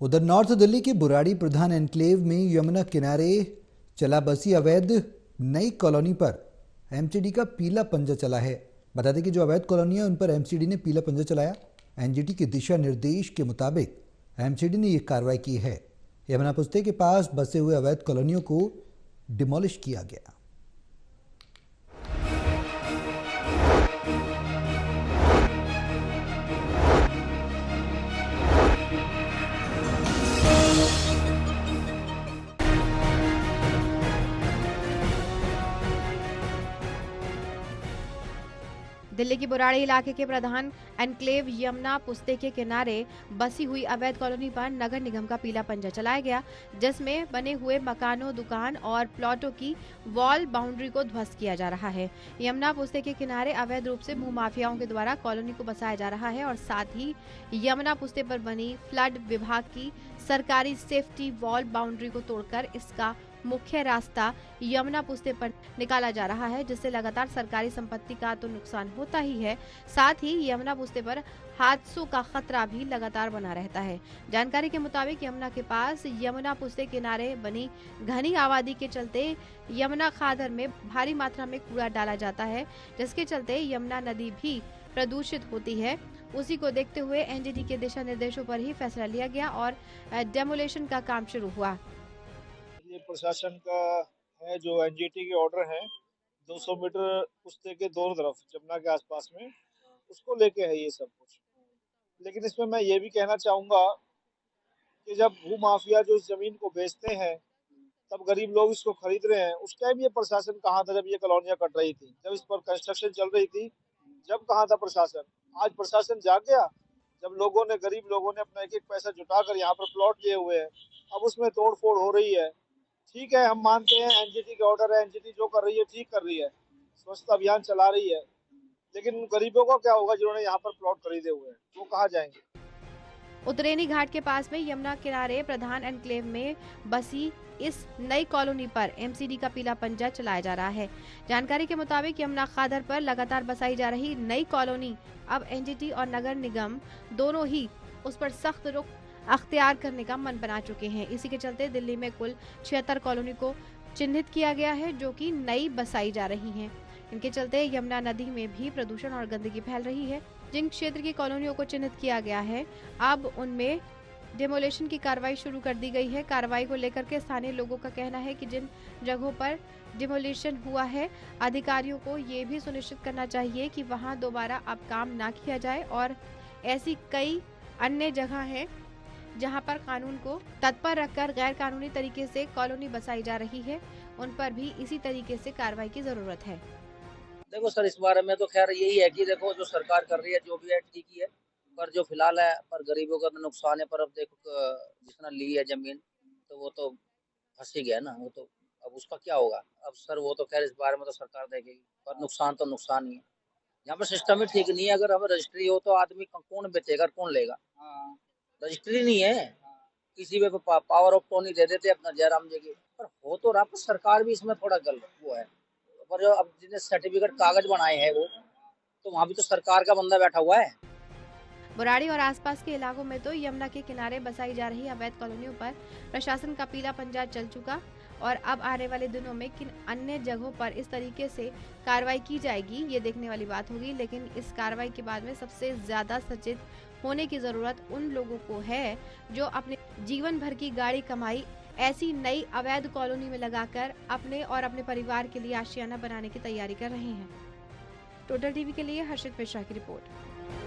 उधर नॉर्थ दिल्ली के बुराड़ी प्रधान एनक्लेव में यमुना किनारे चला बसी अवैध नई कॉलोनी पर एमसीडी का पीला पंजा चला है। बता दें कि जो अवैध कॉलोनी है उन पर एमसीडी ने पीला पंजा चलाया। एनजीटी के दिशा निर्देश के मुताबिक एमसीडी ने यह कार्रवाई की है। यमुना पुस्ते के पास बसे हुए अवैध कॉलोनियों को डिमोलिश किया गया। दिल्ली की बुराड़ी इलाके के प्रधान एनक्लेव यमुना पुस्ते के किनारे बसी हुई अवैध कॉलोनी पर नगर निगम का पीला पंजा चलाया गया, जिसमें बने हुए मकानों, दुकान और प्लॉटों की वॉल बाउंड्री को ध्वस्त किया जा रहा है। यमुना पुस्ते के किनारे अवैध रूप से भूमाफियाओं के द्वारा कॉलोनी को बसाया जा रहा है और साथ ही यमुना पुस्ते पर बनी फ्लड विभाग की सरकारी सेफ्टी वॉल बाउंड्री को तोड़कर इसका मुख्य रास्ता यमुना पुस्ते पर निकाला जा रहा है, जिससे लगातार सरकारी संपत्ति का तो नुकसान होता ही है, साथ ही यमुना पुस्ते पर हादसों का खतरा भी लगातार बना रहता है। जानकारी के मुताबिक यमुना के पास यमुना पुस्ते किनारे बनी घनी आबादी के चलते यमुना खादर में भारी मात्रा में कूड़ा डाला जाता है, जिसके चलते यमुना नदी भी प्रदूषित होती है। उसी को देखते हुए एनजीटी के दिशा निर्देशों पर ही फैसला लिया गया और डेमोलेशन का काम शुरू हुआ। ये प्रशासन का है जो एनजीटी के ऑर्डर हैं 200 मीटर पुस्ते के दोनों तरफ जमुना के आसपास में, उसको लेके है ये सब कुछ। लेकिन इसमें मैं ये भी कहना चाहूँगा कि जब भू माफिया जो इस जमीन को बेचते हैं तब गरीब लोग इसको खरीद रहे हैं। उस टाइम ये प्रशासन कहाँ था जब ये कॉलोनियाँ कट रही थी, जब इस पर कंस्ट्रक्शन चल रही थी, जब कहाँ था प्रशासन? आज प्रशासन जाग गया जब लोगों ने, गरीब लोगों ने अपना एक एक पैसा जुटाकर यहाँ पर प्लॉट लिए हुए हैं, अब उसमें तोड़ फोड़ हो रही है। ठीक है, हम मानते हैं एनजीटी के ऑर्डर है, एनजीटी जो कर रही है ठीक कर रही है, स्वच्छता अभियान चला रही है, लेकिन गरीबों का क्या होगा जिन्होंने यहाँ पर प्लॉट खरीदे हुए हैं, वो कहाँ जाएंगे? उतरेनी घाट के पास में यमुना किनारे प्रधान एनक्लेव में बसी इस नई कॉलोनी पर एमसीडी का पीला पंजा चलाया जा रहा है। जानकारी के मुताबिक यमुना खादर पर लगातार बसाई जा रही नई कॉलोनी अब एनजीटी और नगर निगम दोनों ही उस पर सख्त रुख अख्तियार करने का मन बना चुके हैं। इसी के चलते दिल्ली में कुल 76 कॉलोनी को चिन्हित किया गया है, जो कि नई बसाई जा रही हैं। इनके चलते यमुना नदी में भी प्रदूषण और गंदगी फैल रही है। जिन क्षेत्र की कॉलोनियों को चिन्हित किया गया है, अब उनमें डिमोलेशन की कार्रवाई शुरू कर दी गई है। कार्रवाई को लेकर के स्थानीय लोगों का कहना है कि जिन जगहों पर डिमोलेशन हुआ है, अधिकारियों को ये भी सुनिश्चित करना चाहिए कि वहां दोबारा अब काम ना किया जाए और ऐसी कई अन्य जगह हैं जहां पर कानून को तत्पर रखकर गैर कानूनी तरीके से कॉलोनी बसाई जा रही है, उन पर भी इसी तरीके से कार्रवाई की जरूरत है। देखो सर, इस बारे में तो खैर यही है कि देखो जो सरकार कर रही है जो भी है ठीक ही है, पर जो फिलहाल है पर गरीबों का तो नुकसान है। पर अब देखो जितना ली है जमीन तो वो तो फंस ही गया ना, वो तो अब उसका क्या होगा? अब सर वो तो खैर इस बारे में तो सरकार देखेगी, पर नुकसान तो नुकसान ही है। यहाँ पर सिस्टम ही ठीक नहीं है। अगर हमें रजिस्ट्री हो तो आदमी कौन बेचेगा, कौन लेगा? रजिस्ट्री नहीं है, किसी पे पावर ऑफ टर्नी दे देते अपना जयराम जी की। पर हो तो रहा, पर सरकार भी इसमें थोड़ा गलत वो है। पर जो अब जिन्हें सर्टिफिकेट कागज बनाए हैं वो तो वहाँ भी तो सरकार का बंदा बैठा हुआ है। बुराड़ी और आसपास के इलाकों में तो यमुना के किनारे बसाई जा रही अवैध कॉलोनियों पर प्रशासन का पीला पंजा चल चुका और अब आने वाले दिनों में किन अन्य जगहों पर इस तरीके से कार्रवाई की जाएगी, ये देखने वाली बात होगी। लेकिन इस कार्रवाई के बाद में सबसे ज्यादा सचेत होने की जरूरत उन लोगों को है जो अपने जीवन भर की गाड़ी कमाई ऐसी नई अवैध कॉलोनी में लगाकर अपने और अपने परिवार के लिए आशियाना बनाने की तैयारी कर रहे हैं। टोटल टीवी के लिए हर्षित मिश्रा की रिपोर्ट।